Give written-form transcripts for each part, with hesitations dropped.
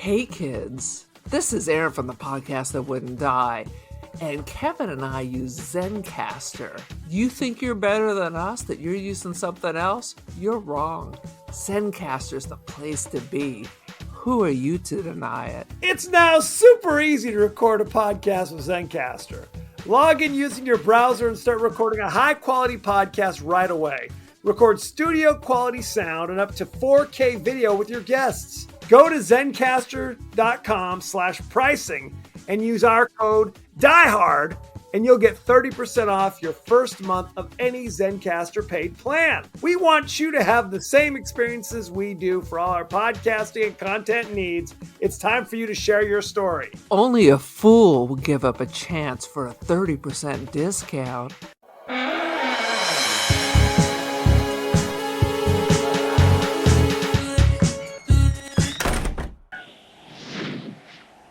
Hey kids, this is Aaron from the podcast that wouldn't die, and Kevin and I use Zencastr. You think you're better than us, that you're using something else? You're wrong. Zencastr's the place to be. Who are you to deny it? It's now super easy to record a podcast with Zencastr. Log in using your browser and start recording a high-quality podcast right away. Record studio-quality sound and up to 4K video with your guests. Go to zencastr.com/pricing and use our code DIEHARD and you'll get 30% off your first month of any Zencastr paid plan. We want you to have the same experiences we do for all our podcasting and content needs. It's time for you to share your story. Only a fool will give up a chance for a 30% discount.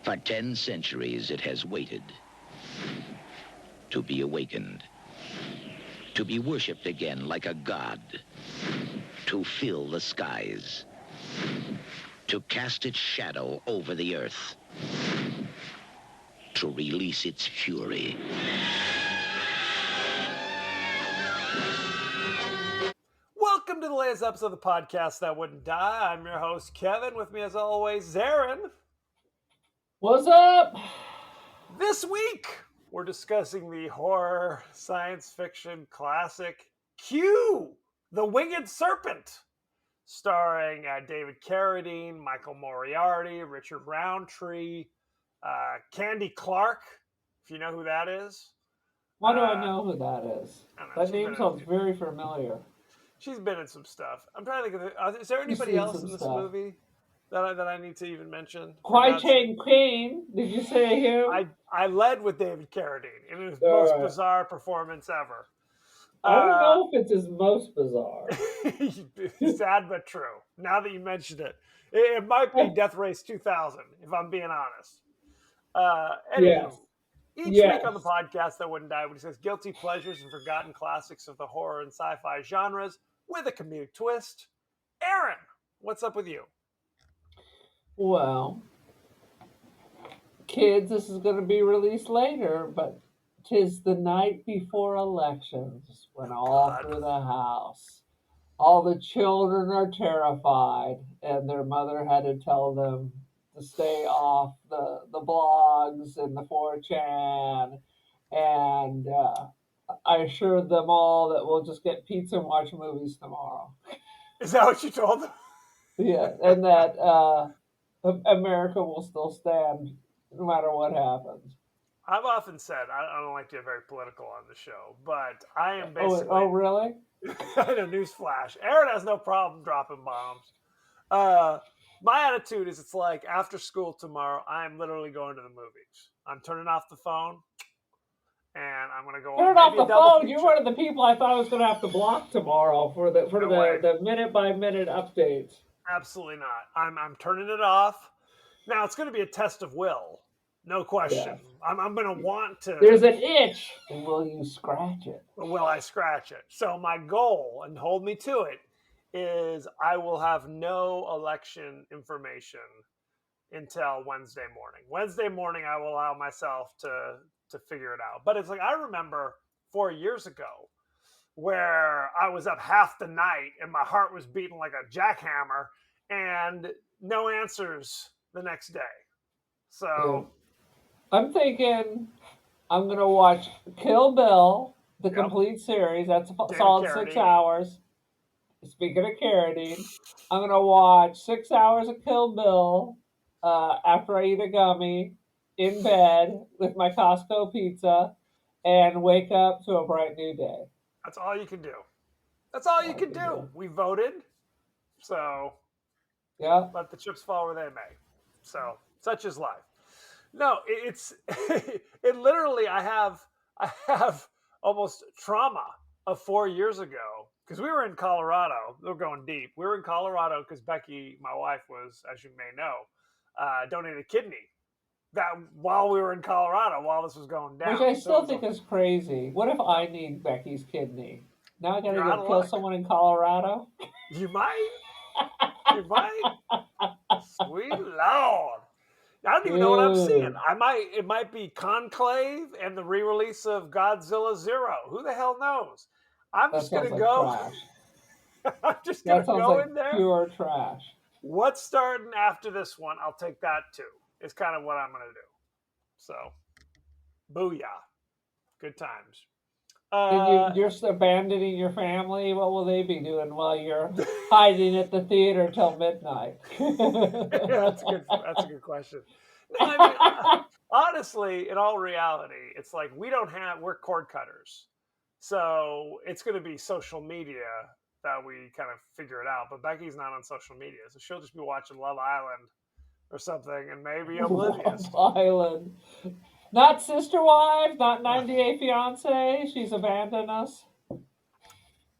For 10 centuries it has waited to be awakened, to be worshipped again like a god, to fill the skies, to cast its shadow over the earth, to release its fury. Welcome to the latest episode of the podcast that wouldn't die. I'm your host, Kevin. With me as always, Zarin. What's up? This week, we're discussing the horror science fiction classic Q, The Winged Serpent, starring David Carradine, Michael Moriarty, Richard Roundtree, Candy Clark, if you know who that is. Why do I know who that is? That name sounds very familiar. She's been in some stuff. I'm trying to think of is there anybody else in this movie that I need to even mention? Kwai Chang Caine. Did you say him? I led with David Carradine in his most bizarre performance ever. I don't know if it's his most bizarre. Sad but true. Now that you mentioned it, it might be Death Race 2000, if I'm being honest. Anywho, each week on the podcast that wouldn't die, we discuss guilty pleasures and forgotten classics of the horror and sci-fi genres with a comedic twist. Aaron, what's up with you? Well, kids, this is going to be released later, but 'tis the night before elections when all through the house, all the children are terrified, and their mother had to tell them to stay off the blogs and the 4chan, and I assured them all that we'll just get pizza and watch movies tomorrow. Is that what you told them? Yeah, and that America will still stand no matter what happens. I've often said, I don't like to get very political on the show, but I am basically... Oh really? I know, newsflash. Aaron has no problem dropping bombs. My attitude is it's like after school tomorrow, I'm literally going to the movies. I'm turning off the phone, and I'm going to go Turn off the phone? You're one of the people I thought I was going to have to block tomorrow for the minute-by-minute updates. Absolutely not. I'm turning it off. Now, it's going to be a test of will. No question. Yeah. I'm going to want to... There's an itch. And will you scratch it? Will I scratch it? So my goal, and hold me to it, is I will have no election information until Wednesday morning. Wednesday morning, I will allow myself to figure it out. But it's like, I remember 4 years ago where I was up half the night and my heart was beating like a jackhammer and no answers the next day. So I'm thinking I'm going to watch Kill Bill, the complete series. That's a solid 6 hours. Speaking of Carradine, I'm going to watch 6 hours of Kill Bill after I eat a gummy in bed with my Costco pizza and wake up to a bright new day. That's all you can do. That's all you can do. We voted, so let the chips fall where they may. So such is life. No, it's it literally. I have almost trauma of 4 years ago because we were in Colorado. We're going deep. We were in Colorado because Becky, my wife, was, as you may know, donated a kidney. That while we were in Colorado, while this was going down. Which I still think is crazy. What if I need Becky's kidney? Now I gotta go kill someone in Colorado? You might. You might. Sweet Lord. I don't even know what I'm seeing. It might be Conclave and the re-release of Godzilla Zero. Who the hell knows? I'm just gonna go. Trash. I'm just That gonna sounds go like in there. pure trash. What's starting after this one? I'll take that too. It's kind of what I'm gonna do. So, booyah, good times. And you're just abandoning your family. What will they be doing while you're hiding at the theater till midnight? That's good. That's a good question. No, I mean, honestly, in all reality, it's like we're cord cutters, so it's going to be social media that we kind of figure it out. But Becky's not on social media, so she'll just be watching Love Island or something, and maybe oblivious. Love Island. Not Sister Wives, not 90 Day Fiance. She's abandoned us.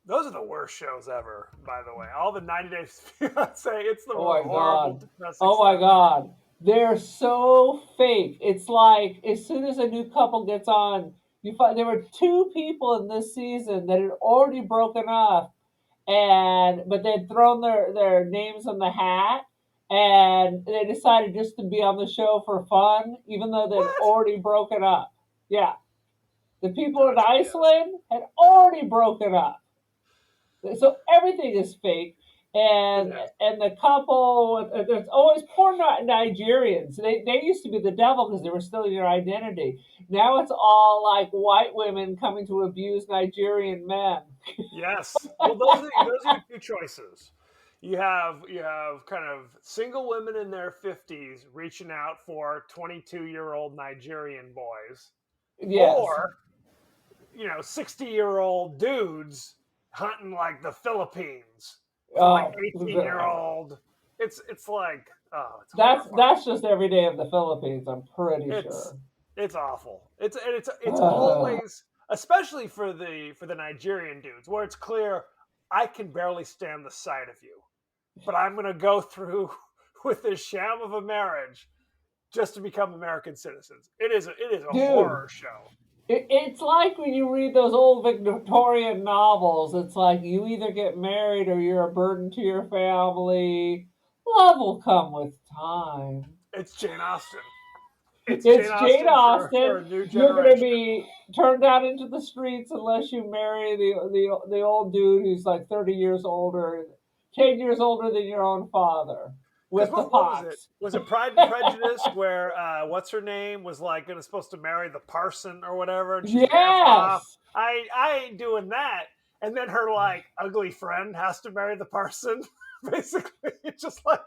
Those are the worst shows ever, by the way. All the 90 Day Fiance, it's the Oh my horrible, God. depressing Oh my stuff. God. They're so fake. It's like as soon as a new couple gets on, you find there were 2 people in this season that had already broken up, but they'd thrown their names in the hat, and they decided just to be on the show for fun, even though they'd What? already broken up. Yeah. The people in Iceland had already broken up. So everything is fake. And the couple, there's always poor Nigerians. They used to be the devil because they were stealing your identity. Now it's all like white women coming to abuse Nigerian men. Yes. Well, those are your 2 choices. You have kind of single women in their 50s reaching out for 22-year-old Nigerian boys, Yes. or 60-year-old dudes hunting like the Philippines for like 18-year-old. It's like that's just every day of the Philippines. I'm pretty sure. It's awful. It's always, especially for the Nigerian dudes, where it's clear I can barely stand the sight of you, but I'm going to go through with this sham of a marriage just to become American citizens. It is a horror show. It's like when you read those old Victorian novels. It's like you either get married or you're a burden to your family. Love will come with time. It's Jane Austen. It's Jane Austen. For a new generation. You're going to be turned out into the streets unless you marry the old dude who's like 30 years older, 10 years older than your own father. With the pox. Was it Pride and Prejudice where what's her name was like supposed to marry the parson or whatever? And she's yes. I ain't doing that. And then her like ugly friend has to marry the parson. Basically, it's just like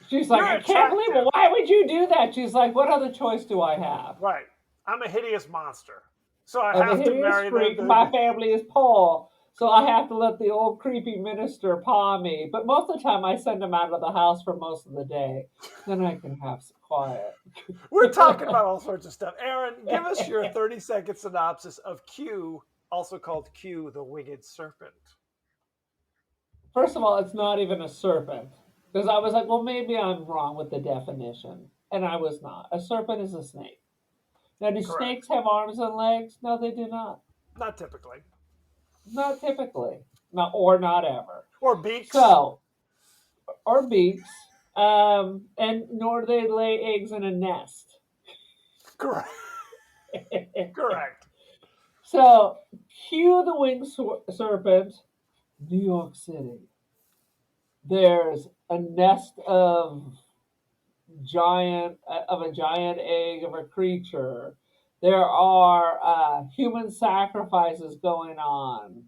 she's like, I can't believe it. Why would you do that? She's like, what other choice do I have? Right. I'm a hideous monster, so I have to marry the my family is poor. So I have to let the old creepy minister paw me. But most of the time I send him out of the house for most of the day. Then I can have some quiet. We're talking about all sorts of stuff. Aaron, give us your 30-second synopsis of Q, also called Q, the Winged Serpent. First of all, it's not even a serpent. Because I was like, well, maybe I'm wrong with the definition. And I was not. A serpent is a snake. Now, do snakes have arms and legs? No, they do not. Not typically. Not typically. Or not ever. Or beaks. Or beaks. And nor do they lay eggs in a nest. Correct. Correct. So, Q the Winged Serpent, New York City. There's a nest of a giant egg of a creature. There are human sacrifices going on.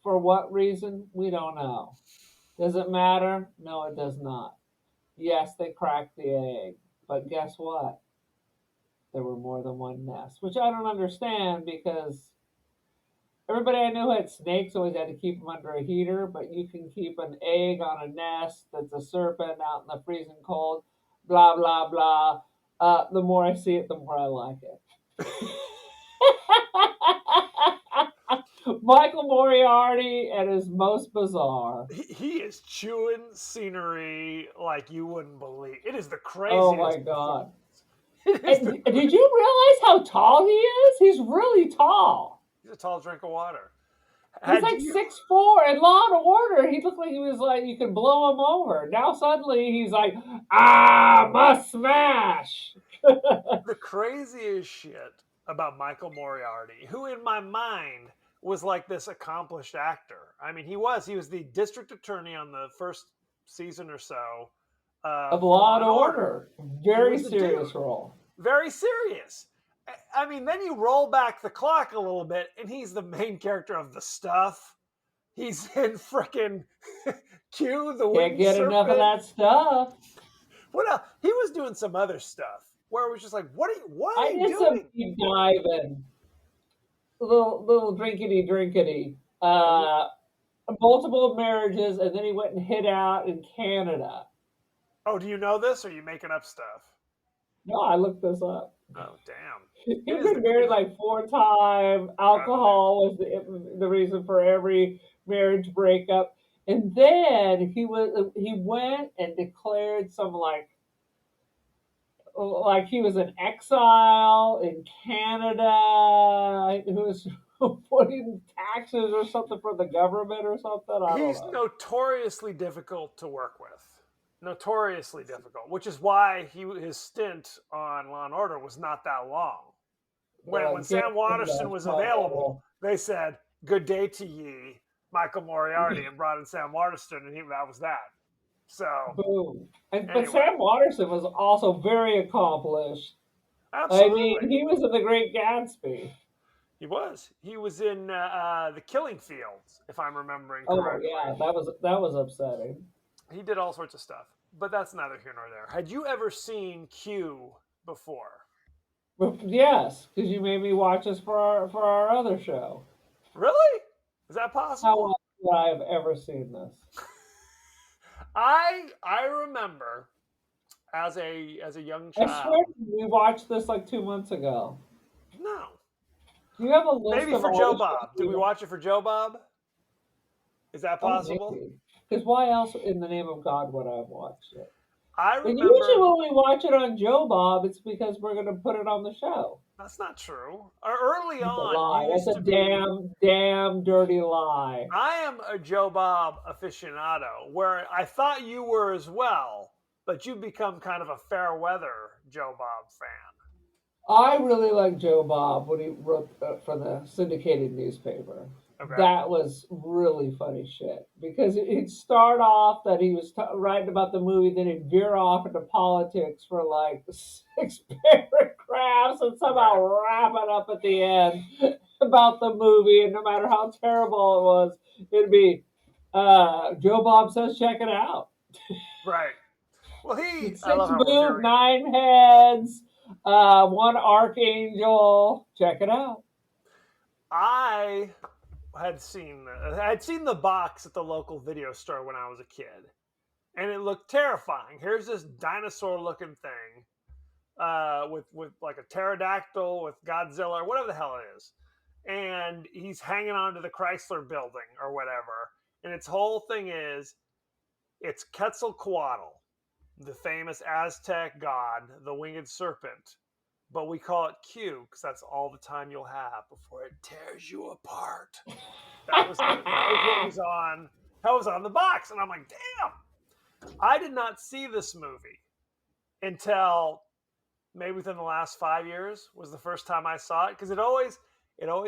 For what reason? We don't know. Does it matter? No, it does not. Yes, they cracked the egg. But guess what? There were more than one nest, which I don't understand because everybody I knew had snakes, always had to keep them under a heater, but you can keep an egg on a nest that's a serpent out in the freezing cold, blah, blah, blah. The more I see it, the more I like it. Michael Moriarty at his most bizarre. He is chewing scenery like you wouldn't believe. It is the craziest. Oh my God. Did you realize how tall he is? He's really tall. He's a tall drink of water. He's like 6'4", in Law and Order, he looked like he was like you could blow him over. Now suddenly he's like, must smash. The craziest shit about Michael Moriarty, who in my mind was like this accomplished actor. I mean, he was the district attorney on the first season or so of Law and Order. Very serious role. Very serious. I mean, then you roll back the clock a little bit, and he's the main character of The Stuff. He's in frickin' Q, the Winged Serpent. Can't get enough of that stuff. What else? He was doing some other stuff where it was just like, what are you doing? Some deep diving. Little drinkity. Multiple marriages, and then he went and hid out in Canada. Oh, do you know this, or are you making up stuff? No, I looked this up. Oh, damn. He's been married like 4 times. Alcohol was the reason for every marriage breakup. And then he went and declared some like he was in exile in Canada. He was putting taxes or something for the government or something. He's notoriously difficult to work with. Notoriously difficult, which is why his stint on Law and Order was not that long. When Sam Waterston was available, they said, "Good day to ye, Michael Moriarty," and brought in Sam Waterston, and that was that. So, boom. But Sam Waterston was also very accomplished. Absolutely. I mean, he was in The Great Gatsby. He was. He was in The Killing Fields, if I'm remembering correctly. Oh yeah, that was upsetting. He did all sorts of stuff, but that's neither here nor there. Had you ever seen Q before? Yes, because you made me watch this for our other show. Really? Is that possible? How else would I have ever seen this? I remember as a young child. I swear we watched this like 2 months ago. No. Do you have a list? Maybe for Joe Bob. Did we watch it for Joe Bob? Is that possible? Because why else in the name of God would I have watched it? I remember. And usually when we watch it on Joe Bob, it's because we're going to put it on the show. That's not true. Early That's on, a lie. That's a damn dirty lie. I am a Joe Bob aficionado, where I thought you were as well, but you've become kind of a fair weather Joe Bob fan. I really like Joe Bob when he wrote for the syndicated newspaper. Okay. That was really funny shit, because it'd start off that he was writing about the movie, then he'd veer off into politics for like 6 paragraphs and somehow wrap it up at the end about the movie, and no matter how terrible it was, it'd be Joe Bob says check it out. Right. Well, 6 moves, 9 heads, 1 archangel. Check it out. I had seen the box at the local video store when I was a kid, and it looked terrifying. Here's this dinosaur-looking thing with like a pterodactyl with Godzilla or whatever the hell it is, and he's hanging onto the Chrysler Building or whatever. And its whole thing is, it's Quetzalcoatl, the famous Aztec god, the Winged Serpent. But we call it Q because that's all the time you'll have before it tears you apart. That was what was on. That was on the box, and I'm like, damn! I did not see this movie until maybe within the last 5 years was the first time I saw it, because it always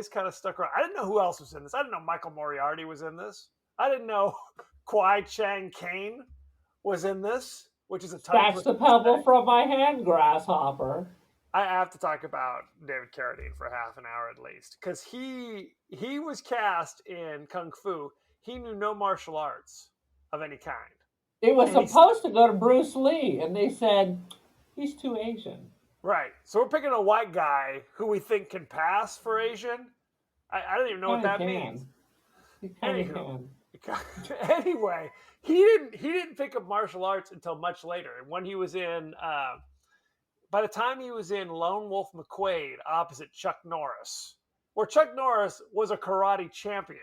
kind of stuck around. I didn't know who else was in this. I didn't know Michael Moriarty was in this. I didn't know Kwai Chang Caine was in this, which is a Snatch the pebble from my hand, grasshopper. I have to talk about David Carradine for half an hour at least, because he was cast in Kung Fu. He knew no martial arts of any kind. It was supposed to go to Bruce Lee, and they said, he's too Asian. Right. So we're picking a white guy who we think can pass for Asian. I don't even know what that means. Anyway, he didn't pick up martial arts until much later. And when he was in... by the time he was in Lone Wolf McQuade opposite Chuck Norris, where Chuck Norris was a karate champion,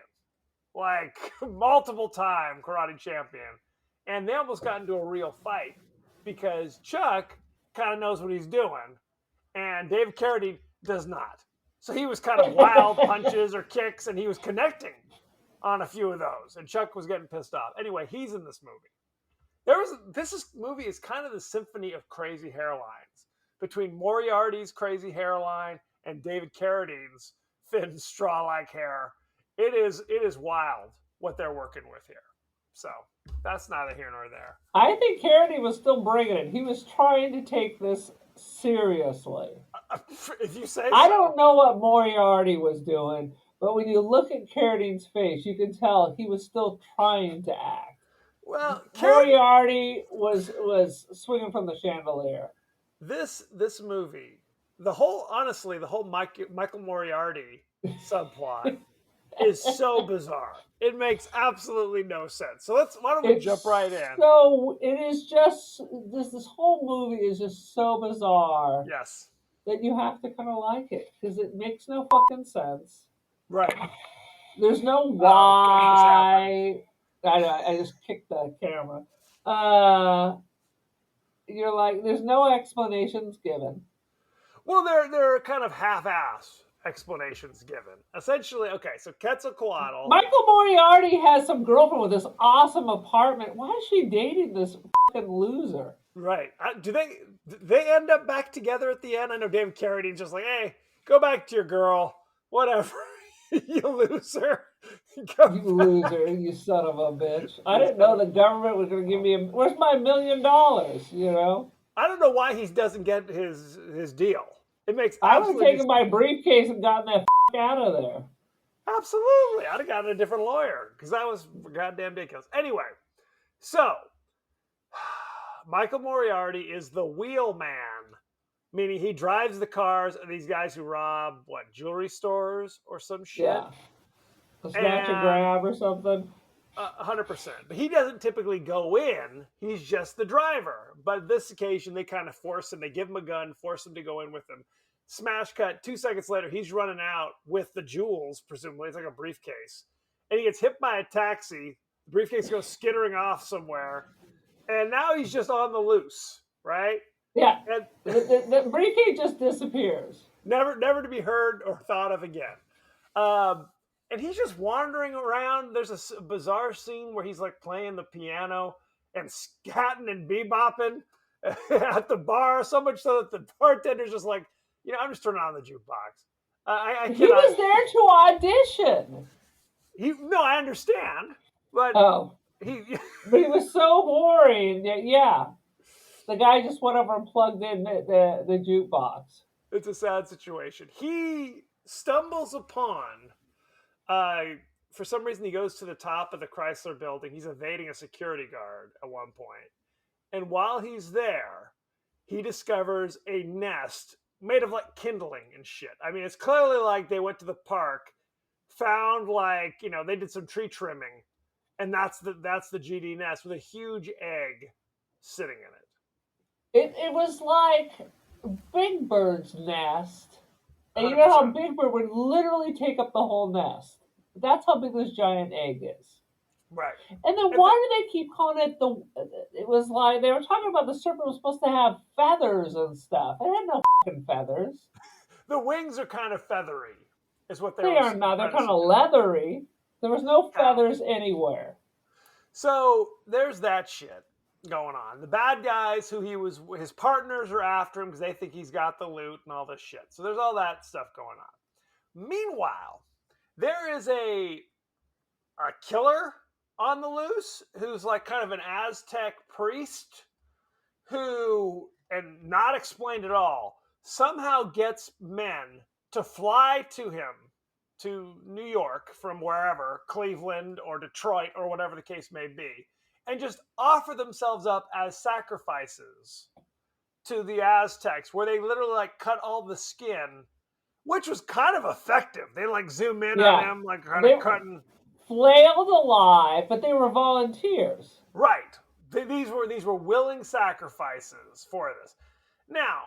like multiple-time karate champion, and they almost got into a real fight because Chuck kind of knows what he's doing, and David Carradine does not. So he was kind of wild punches or kicks, and he was connecting on a few of those, and Chuck was getting pissed off. Anyway, he's in this movie. This movie is kind of the symphony of crazy hairlines between Moriarty's crazy hairline and David Carradine's thin straw-like hair. It is wild what they're working with here. So that's neither here nor there. I think Carradine was still bringing it. He was trying to take this seriously. If you say so. I don't know what Moriarty was doing, but when you look at Carradine's face, you can tell he was still trying to act. Well, Moriarty was swinging from the chandelier. This movie, the whole Michael Moriarty subplot is so bizarre. It makes absolutely no sense. So why don't we jump right in? So it is just this whole movie is just so bizarre. Yes. That you have to kind of like it because it makes no fucking sense. Right. There's no why. I just kicked the camera. You're like, there's no explanations given. Well, there are kind of half-ass explanations given. Essentially, okay, so Quetzalcoatl. Michael Moriarty has some girlfriend with this awesome apartment. Why is she dating this fucking loser? Right. Do they end up back together at the end? I know David Carradine's just like, hey, go back to your girl. Whatever. You loser. You loser, you son of a bitch. I didn't know the government was going to give me where's my $1 million, you know? I don't know why he doesn't get his deal. It makes I would have taken my briefcase and gotten that out of there. Absolutely. I'd have gotten a different lawyer because that was goddamn ridiculous. Anyway, so Michael Moriarty is the wheelman, meaning he drives the cars of these guys who rob, jewelry stores or some shit? Yeah. A snatch and grab or something? 100%. But he doesn't typically go in. He's just the driver. But this occasion, they kind of force him. They give him a gun, force him to go in with them. Smash cut. 2 seconds later, he's running out with the jewels, presumably. It's like a briefcase. And he gets hit by a taxi. The briefcase goes skittering off somewhere. And now he's just on the loose, right? Yeah. And the briefcase just disappears. Never to be heard or thought of again. And he's just wandering around. There's a bizarre scene where he's like playing the piano and scatting and bebopping at the bar, so much so that the bartender's just like, I'm just turning on the jukebox. He was there to audition. No, I understand, but but he was so boring. Yeah, the guy just went over and plugged in the jukebox. It's a sad situation. He stumbles upon. For some reason, he goes to the top of the Chrysler building. He's evading a security guard at one point. And while he's there, he discovers a nest made of kindling and shit. I mean, it's clearly like they went to the park, found they did some tree trimming, and that's the GD nest with a huge egg sitting in it. It was like Big Bird's nest. And 100%. you know how Big Bird would literally take up the whole nest. That's how big this giant egg is. Right. And then why do they keep calling it it was like, they were talking about the serpent was supposed to have feathers and stuff. It had no fucking feathers. The wings are kind of feathery, is what they are not. They're kind of leathery. There was no feathers anywhere. So there's that shit going on. The bad guys his partners are after him because they think he's got the loot and all this shit. So there's all that stuff going on. Meanwhile, there is a killer on the loose who's like kind of an Aztec priest who, and not explained at all, somehow gets men to fly to him to New York from wherever, Cleveland or Detroit or whatever the case may be, and just offer themselves up as sacrifices to the Aztecs, where they literally cut all the skin, which was kind of effective. They zoom in on him, kind of cutting. Flailed alive, but they were volunteers. Right. These were willing sacrifices for this. Now,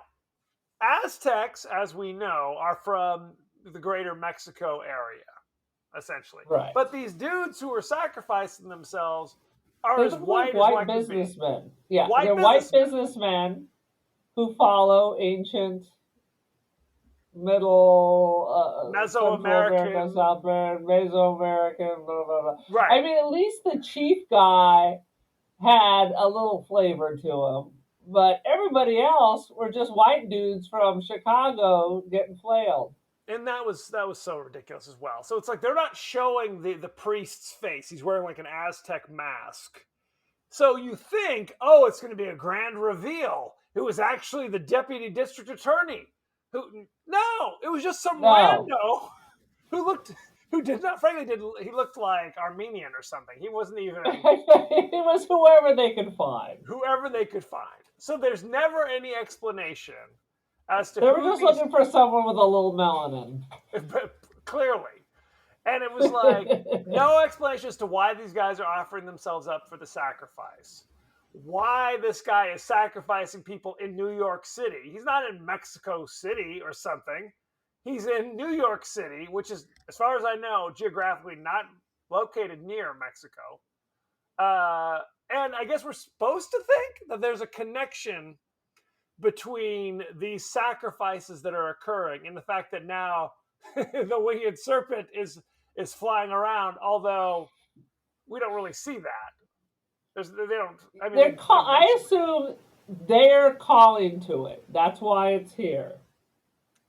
Aztecs, as we know, are from the greater Mexico area, essentially. Right. But these dudes who are sacrificing themselves are as white businessmen. Yeah, they're white businessmen who follow ancient middle, Central America, Mesoamerican. South America, Mesoamerican, blah, blah, blah. Right. I mean, at least the chief guy had a little flavor to him. But everybody else were just white dudes from Chicago getting flailed. And that was so ridiculous as well. So it's like they're not showing the priest's face. He's wearing like an Aztec mask. So you think, oh, it's going to be a grand reveal. It was actually the deputy district attorney. No, it was just some rando who did not, frankly, he looked like Armenian or something. He wasn't even. It was whoever they could find. Whoever they could find. So there's never any explanation as to they were just looking for someone with a little melanin. Clearly. And it was like, no explanation as to why these guys are offering themselves up for the sacrifice. Why this guy is sacrificing people in New York City. He's not in Mexico City or something. He's in New York City, which is, as far as I know, geographically not located near Mexico. And I guess we're supposed to think that there's a connection between these sacrifices that are occurring and the fact that now the Winged Serpent is flying around, although we don't really see that. They don't. I mean, I assume they're calling to it. That's why it's here.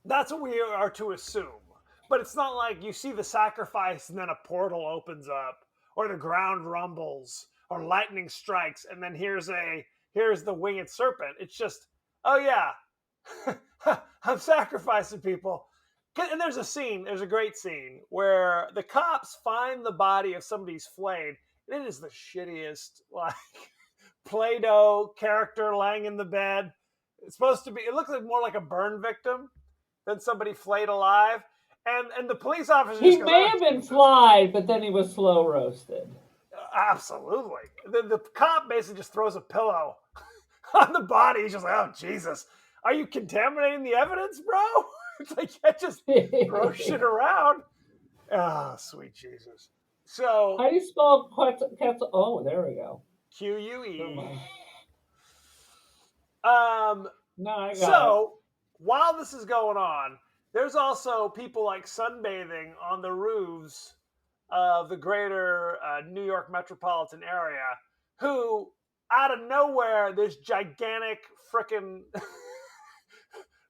That's what we are to assume. But it's not like you see the sacrifice and then a portal opens up, or the ground rumbles, or lightning strikes, and then here's the Winged Serpent. It's just, oh yeah, I'm sacrificing people. And there's a great scene where the cops find the body of somebody's flayed. And it is the shittiest, like, Play-Doh character laying in the bed. It's supposed to be, it looks like more like a burn victim than somebody flayed alive. And the police officer He may have been flayed, but then he was slow roasted. Absolutely. The cop basically just throws a pillow on the body. He's just like, oh, Jesus. Are you contaminating the evidence, bro? It's like, you can't just throw shit around. Oh, sweet Jesus. So. How do you spell Quetzal? Oh, there we go. Q-U-E. So, while this is going on, there's also people like sunbathing on the roofs of the greater New York metropolitan area who, out of nowhere, this gigantic frickin'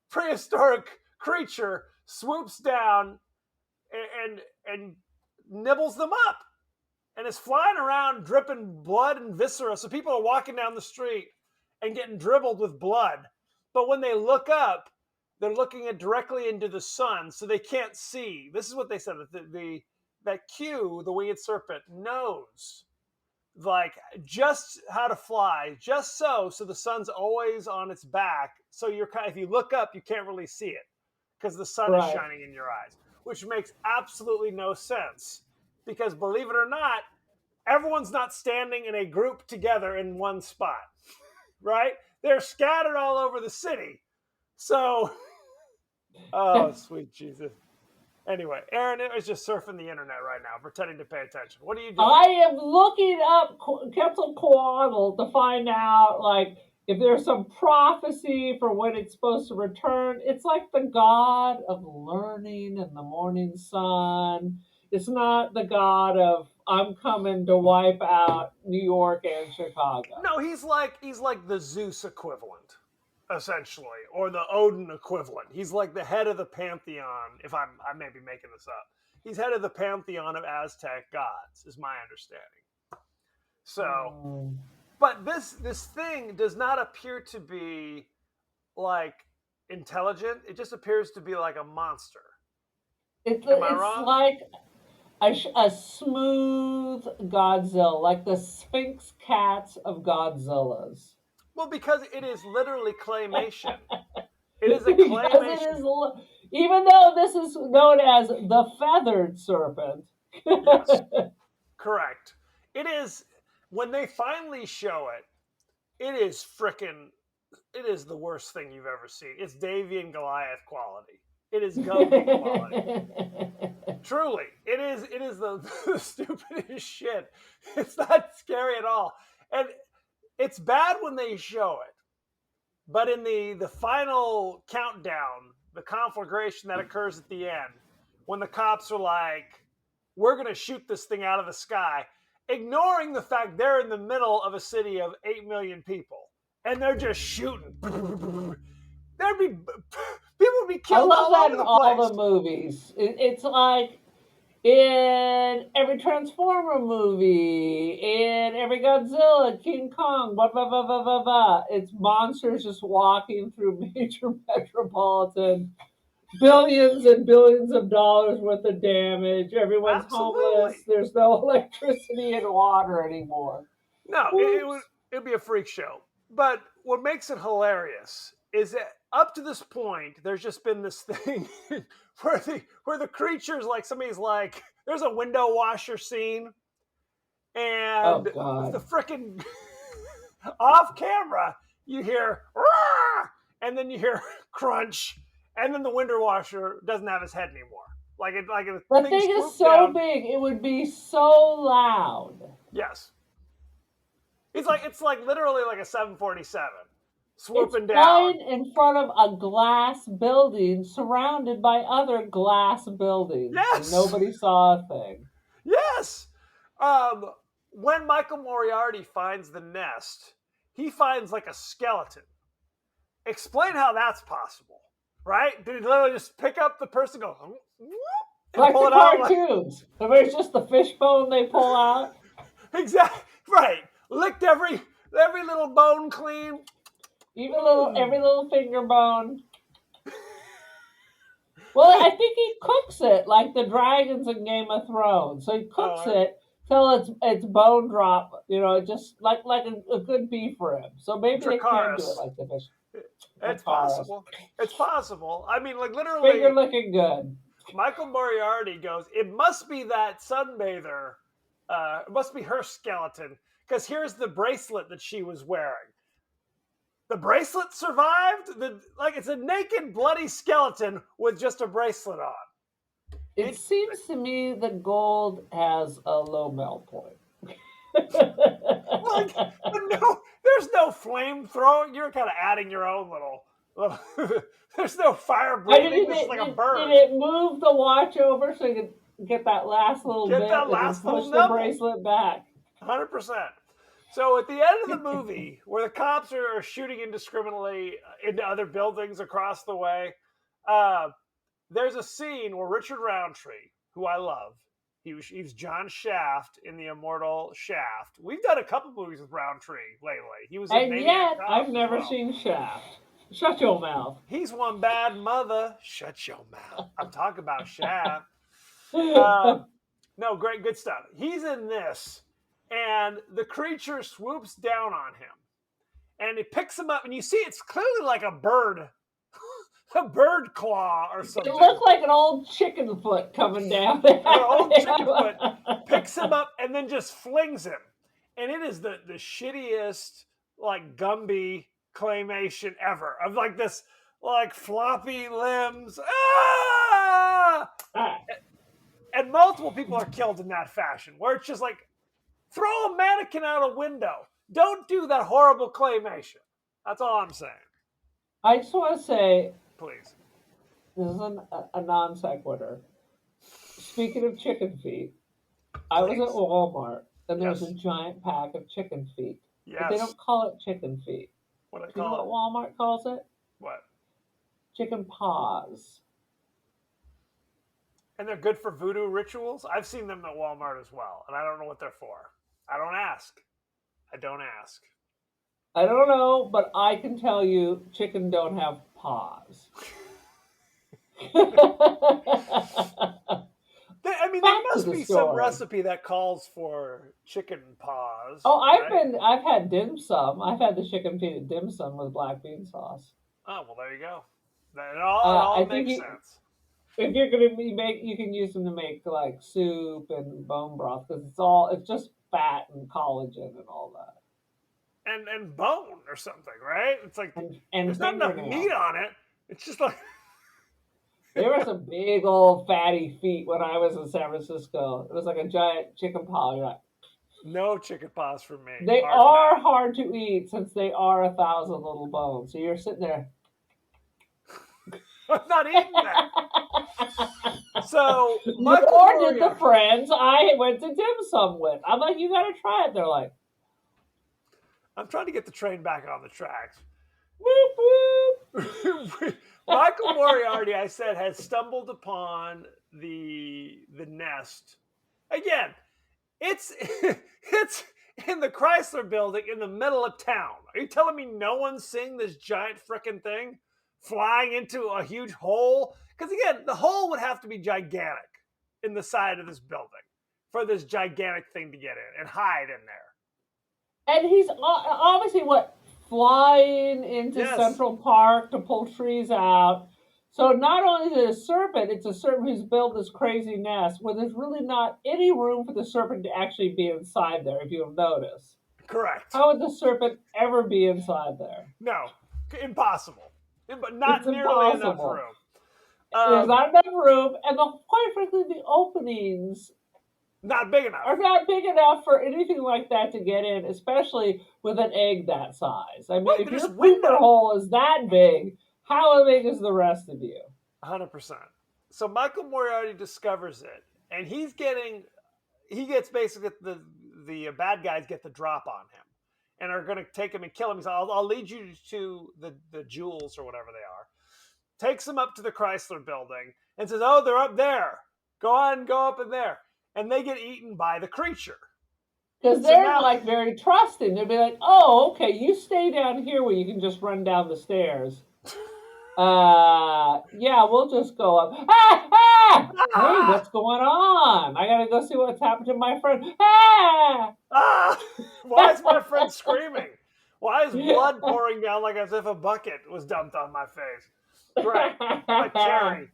prehistoric creature swoops down and nibbles them up and is flying around dripping blood and viscera. So people are walking down the street and getting dribbled with blood. But when they look up, they're looking directly into the sun, so they can't see. This is what they said, that Q, the Winged Serpent, knows like just how to fly, just so the sun's always on its back. So if you look up, you can't really see it because the sun is shining in your eyes, which makes absolutely no sense. Because believe it or not, everyone's not standing in a group together in one spot, right? They're scattered all over the city. So, oh, sweet Jesus. Anyway, Aaron is just surfing the internet right now, pretending to pay attention. What are you doing? I am looking up Quetzalcoatl to find out, like, if there's some prophecy for when it's supposed to return. It's like the god of learning and the morning sun. It's not the god of I'm coming to wipe out New York and Chicago. No, he's like the Zeus equivalent, essentially, or the Odin equivalent. He's like the head of the pantheon. If I may be making this up, he's head of the pantheon of Aztec gods, is my understanding. So, but this thing does not appear to be like intelligent. It just appears to be like a monster. It's like a smooth Godzilla, like the Sphinx cats of Godzillas. Well, because it is literally claymation. It is a claymation. Even though this is known as the feathered serpent. Yes, correct. It is, when they finally show it, it is the worst thing you've ever seen. It's Davy and Goliath quality. It is Gumby quality. Truly, it is the stupidest shit. It's not scary at all. And it's bad when they show it. But in the final countdown the conflagration that occurs at the end, when the cops are like, we're going to shoot this thing out of the sky, ignoring the fact they're in the middle of a city of 8 million people. And they're just shooting. There'd be people would be killed all over the place. All the movies. It's like in every Transformer movie, in every Godzilla, King Kong, blah blah blah blah blah blah. It's monsters just walking through major metropolitan, billions and billions of dollars worth of damage. Everyone's homeless. There's no electricity and water anymore. No, it'd be a freak show. But what makes it hilarious is that up to this point, there's just been this thing where the creatures, like somebody's like, there's a window washer scene, and the frickin' off camera, you hear Rah! And then you hear crunch, and then the window washer doesn't have his head anymore. The thing is so big, it would be so loud. Yes. It's like literally like a 747 swooping down. Flying in front of a glass building surrounded by other glass buildings. Yes. And nobody saw a thing. Yes. When Michael Moriarty finds the nest, he finds like a skeleton. Explain how that's possible, right? Did he literally just pick up the person, go, whoop, and like pull the it out? cartoons. Where it's just the fishbone they pull out. Exactly. Right. Licked every little bone clean. Every little finger bone. Well, I think he cooks it like the dragons in Game of Thrones. So he cooks it till it's bone drop. Just like a good beef rib. So maybe they can do it like the fish. It's possible. It's possible. I mean, like literally. Finger looking good. Michael Moriarty goes, it must be that sunbather. It must be her skeleton. Because here's the bracelet that she was wearing. The bracelet survived? It's a naked, bloody skeleton with just a bracelet on. It seems to me that gold has a low melt point. There's no flame throwing. You're kind of adding your own little there's no fire breathing. It's like a bird. Did it move the watch over so you could get that last little bit and push the bracelet back? 100%. So at the end of the movie, where the cops are shooting indiscriminately into other buildings across the way, there's a scene where Richard Roundtree, who I love, he's John Shaft in the immortal Shaft. We've done a couple movies with Roundtree lately. He was in Maniac Cop I've never seen Shaft. Shut your mouth. He's one bad mother. Shut your mouth. I'm talking about Shaft. No, great, good stuff. He's in this. And the creature swoops down on him. And it picks him up, and you see it's clearly like a bird claw or something. It looked like an old chicken foot coming down. An old chicken foot picks him up and then just flings him. And it is the shittiest, like, Gumby claymation ever. Of like this, like, floppy limbs. Ah! And multiple people are killed in that fashion, where it's just like, throw a mannequin out a window. Don't do that horrible claymation. That's all I'm saying. I just want to say, please. This is a non sequitur. Speaking of chicken feet, I was at Walmart and there was a giant pack of chicken feet. Yes. But they don't call it chicken feet. What do they call it? You know what Walmart calls it? What? Chicken paws. And they're good for voodoo rituals? I've seen them at Walmart as well, and I don't know what they're for. I don't ask. I don't know, but I can tell you chicken don't have paws. There must be some recipe that calls for chicken paws. Oh, I've had dim sum. I've had the chicken feet at dim sum with black bean sauce. Oh, well, there you go. It all makes sense. If you're gonna you can use them to make like soup and bone broth because it's just fat and collagen and all that. And bone or something, right? It's like and there's not enough meat on it. It's just like there were some big old fatty feet when I was in San Francisco. It was like a giant chicken paw. You're like, no chicken paws for me. They are hard to eat since they are 1,000 little bones. So you're sitting there. I'm not eating that. So Michael Nor did Moriarty. the friends I went to dim sum with. I'm like, you gotta try it. They're like, I'm trying to get the train back on the tracks. whoop, whoop. Michael Moriarty, I said, has stumbled upon the nest. Again, it's it's in the Chrysler building in the middle of town. Are you telling me no one's seeing this giant frickin' thing flying into a huge hole? Because again, the hole would have to be gigantic in the side of this building for this gigantic thing to get in and hide in there. And he's obviously flying into Central Park to pull trees out. So not only is it a serpent, it's a serpent who's built this crazy nest where there's really not any room for the serpent to actually be inside there, if you'll notice. Correct. How would the serpent ever be inside there? No, impossible. But not It's nearly impossible. enough room. There's not enough room, and quite frankly, the openings not big enough. Are not big enough for anything like that to get in, especially with an egg that size. I mean, if your pooper hole is that big, how big is the rest of you? 100%. So Michael Moriarty discovers it, and he gets basically the bad guys get the drop on him, and are going to take him and kill him. He says, I'll lead you to the jewels or whatever they are. Takes him up to the Chrysler building and says, oh, they're up there. Go up in there. And they get eaten by the creature. Because they're like very trusting. They'd be like, oh, okay, you stay down here where you can just run down the stairs. Yeah, we'll just go up. Hey, what's going on? I gotta go see what's happened to my friend. Why is my friend screaming? Why is blood pouring down like as if a bucket was dumped on my face? Right, my cherry.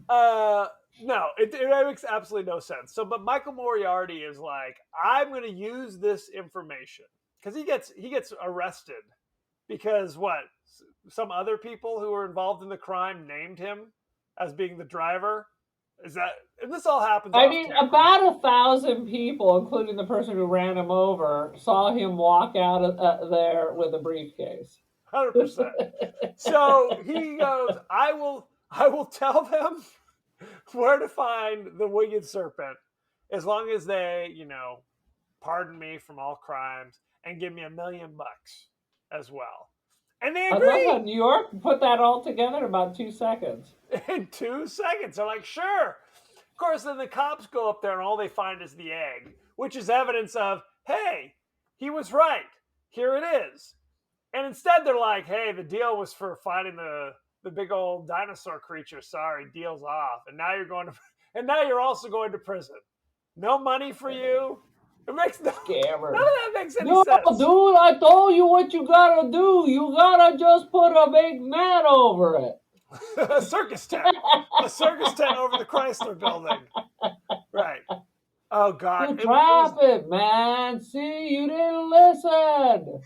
No, it makes absolutely no sense. So, but Michael Moriarty is like, I'm going to use this information because he gets arrested because some other people who were involved in the crime named him as being the driver. And this all happens. I mean, about 1,000 people, including the person who ran him over, saw him walk out of there with a briefcase. 100%. So he goes, I will tell them where to find the Winged Serpent as long as they, pardon me from all crimes and give me $1 million as well. And they agree. I love how New York put that all together in about 2 seconds. In 2 seconds. They're like, sure. Of course, then the cops go up there and all they find is the egg, which is evidence of, hey, he was right. Here it is. And instead they're like, hey, the deal was for finding the big old dinosaur creature. Sorry, deal's off. And now you're also going to prison. No money for you. It makes none of that makes any sense. No, dude, I told you what you gotta do. You gotta just put a big mat over it. A circus tent. A circus tent over the Chrysler building. Right. Oh, God. You drop it, man. See, you didn't listen.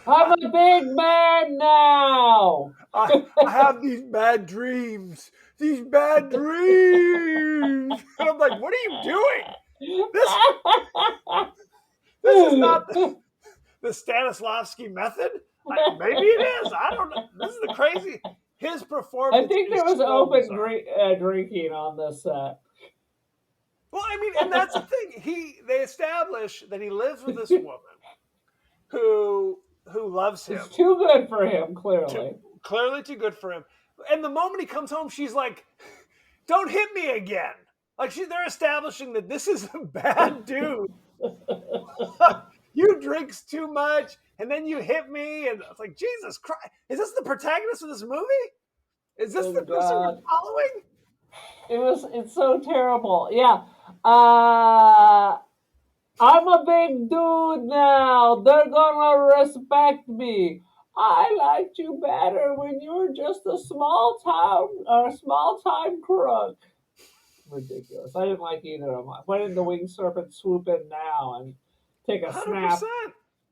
I'm a big man now. I have these bad dreams. These bad dreams. And I'm like, what are you doing? This is not the Stanislavski method. Maybe it is. I don't know. This is the crazy. His performance. I think there was open drinking on this set. Well, I mean, and that's the thing. They establish that he lives with this woman who loves him. It's too good for him, clearly. Clearly too good for him. And the moment he comes home, she's like, "Don't hit me again." Like they're establishing that this is a bad dude. You drinks too much, and then you hit me, and it's like, Jesus Christ! Is this the protagonist of this movie? Is this the person we're following? It's so terrible. Yeah. I'm a big dude now. They're gonna respect me. I liked you better when you were just a small time crook. Ridiculous. I didn't like either of them. Why didn't the Winged Serpent swoop in now and take a 100%. snap?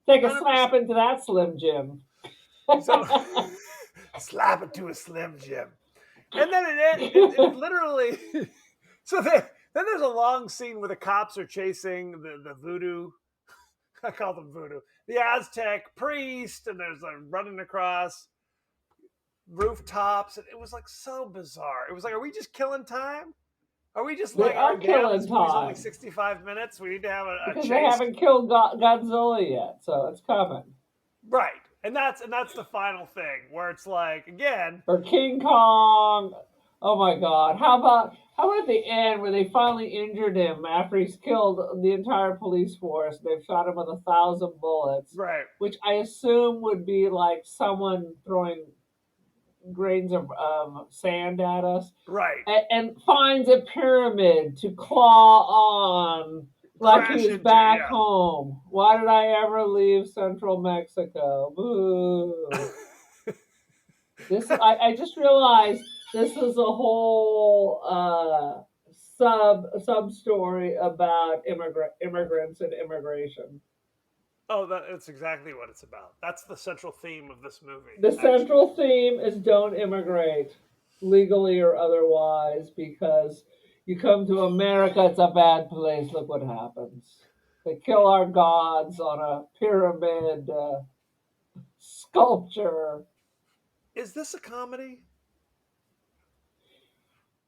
Take a snap into that Slim Jim. So, slap it to a Slim Jim. And then it literally. So then there's a long scene where the cops are chasing the voodoo. I call them voodoo. The Aztec priest, and there's running across. rooftops, and it was like so bizarre. It was like, are we just killing time? Are we just They laying are down? killing This movie's only time 65 minutes. We need to have a because they chase. haven't killed Godzilla yet, so it's coming. Right. And that's the final thing where it's like, again, Or King Kong. Oh my God! How about the end where they finally injured him after he's killed the entire police force? They've shot him with 1,000 bullets, right. which I assume would be like someone throwing grains of sand at us, Right. and finds a pyramid to claw on like Crash he was into, back yeah. home. Why did I ever leave Central Mexico? Boo. I just realized this is a whole sub story about immigrants and immigration. Oh, that's exactly what it's about. That's the central theme of this movie. The central theme is don't immigrate, legally or otherwise, because you come to America, it's a bad place. Look what happens. They kill our gods on a pyramid sculpture. Is this a comedy?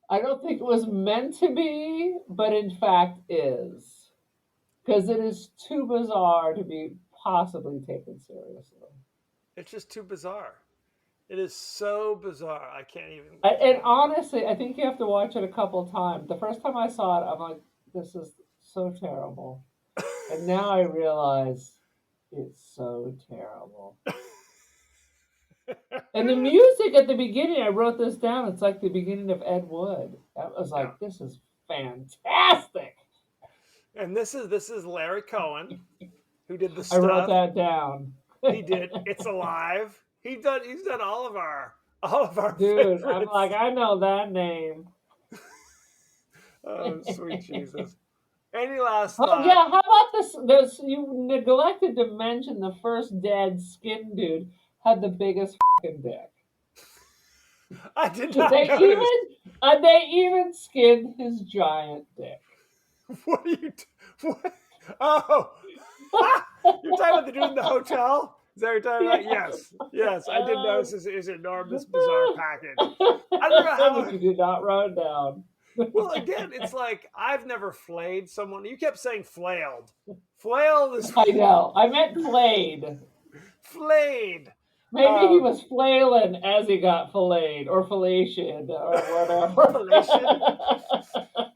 I don't think it was meant to be, but in fact is. Because it is too bizarre to be possibly taken seriously. It's just too bizarre. It is so bizarre. I can't even. And honestly, I think you have to watch it a couple times. The first time I saw it, I'm like, this is so terrible. And now I realize it's so terrible. And the music at the beginning, I wrote this down. It's like the beginning of Ed Wood. I was like, this is fantastic. And this is Larry Cohen, who did the stuff. I wrote that down. He did It's Alive. He's done all of our Dude, favorites. I'm like, I know that name. Oh, sweet Jesus. Any last Oh thought? yeah, how about this? You neglected to mention the first dead skin dude had the biggest fucking dick. I did not notice. They even skinned his giant dick. What are you? What? Oh, you're talking about the dude in the hotel? Is that what you're talking about? Yes. I did notice his enormous, bizarre package. I don't know how. You did not write it down. Well, again, it's like I've never flayed someone. You kept saying flailed. Flailed is. I know. I meant flayed. Flayed. Maybe he was flailing as he got filleted or fellation or whatever.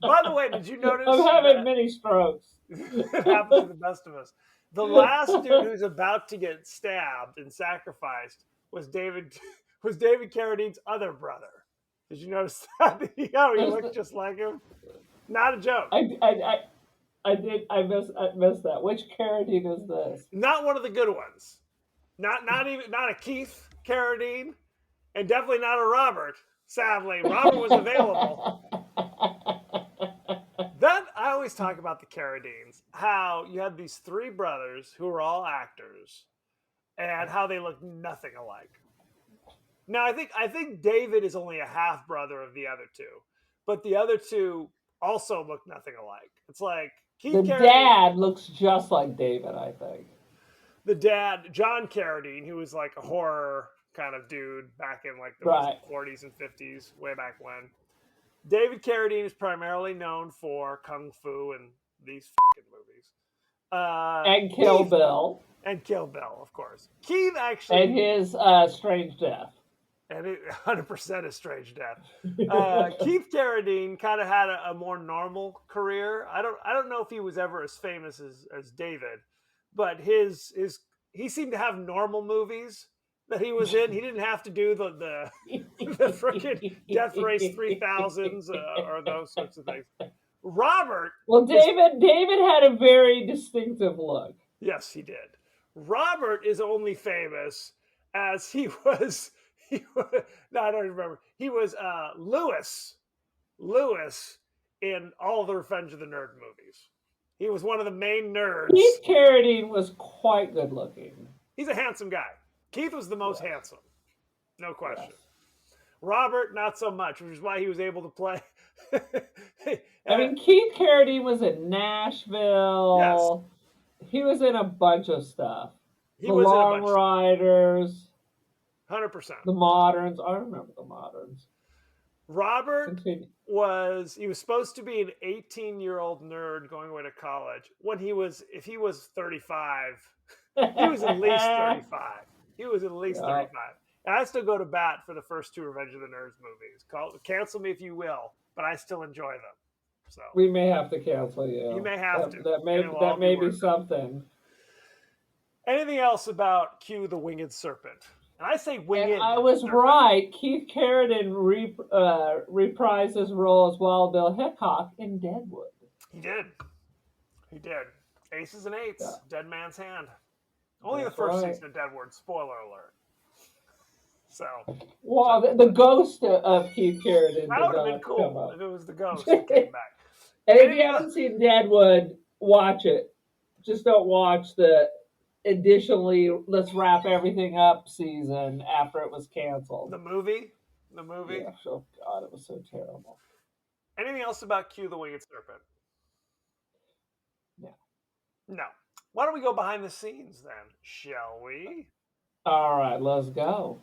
By the way, did you notice? I'm having many strokes. It happens to the best of us. The last dude who's about to get stabbed and sacrificed was David Carradine's other brother. Did you notice that? How he looked just like him? Not a joke. I did. I missed that. Which Carradine is this? Not one of the good ones. Not a Keith Carradine, and definitely not a Robert. Sadly, Robert was available. That I always talk about the Carradines, how you had these three brothers who were all actors, and how they looked nothing alike. Now I think David is only a half brother of the other two, but the other two also look nothing alike. It's like Keith the Carradine, dad looks just like David, I think. The dad, John Carradine, who was like a horror kind of dude back in like the 40s and 50s, way back when. David Carradine is primarily known for Kung Fu and these fucking movies. And Kill Bill. And Kill Bill, of course. Keith actually... And his Strange Death. And 100% a Strange Death. Keith Carradine kind of had a more normal career. I don't know if he was ever as famous as David, but he seemed to have normal movies that he was in. He didn't have to do the freaking Death Race 3000s or those sorts of things. Robert. Well, David had a very distinctive look. Yes, he did. Robert is only famous as he was. No, I don't remember. He was Lewis in all the Revenge of the Nerd movies. He was one of the main nerds. Keith Carradine was quite good looking. He's a handsome guy. Keith was the most handsome. No question. Yes. Robert, not so much, which is why he was able to play. I mean, Keith Carradine was in Nashville. Yes. He was in a bunch of stuff. The Long Riders. 100%. The moderns. I remember the moderns. Robert Continue. was supposed to be an 18-year-old nerd going away to college. If he was 35, he was at least 35. He was at least 35. And I still go to bat for the first 2 Revenge of the Nerds movies. Cancel me if you will, but I still enjoy them. So we may have to cancel you. You may have to. That may be something. Anything else about Q the Winged Serpent? And I say winged. And I was right. Keith Carradine reprised his role as Wild Bill Hickok in Deadwood. He did. Aces and eights. Yeah. Dead Man's Hand. Only That's the first right. season of Deadwood. Spoiler alert. So. Well, the ghost of Keith Carradine. That would have been cool if it was the ghost that came back. And if you haven't seen Deadwood, watch it. Just don't watch the additionally let's wrap everything up season after it was canceled. The movie? Yeah, oh God, it was so terrible. Anything else about Q the Winged Serpent? No. Why don't we go behind the scenes then, shall we? All right, let's go.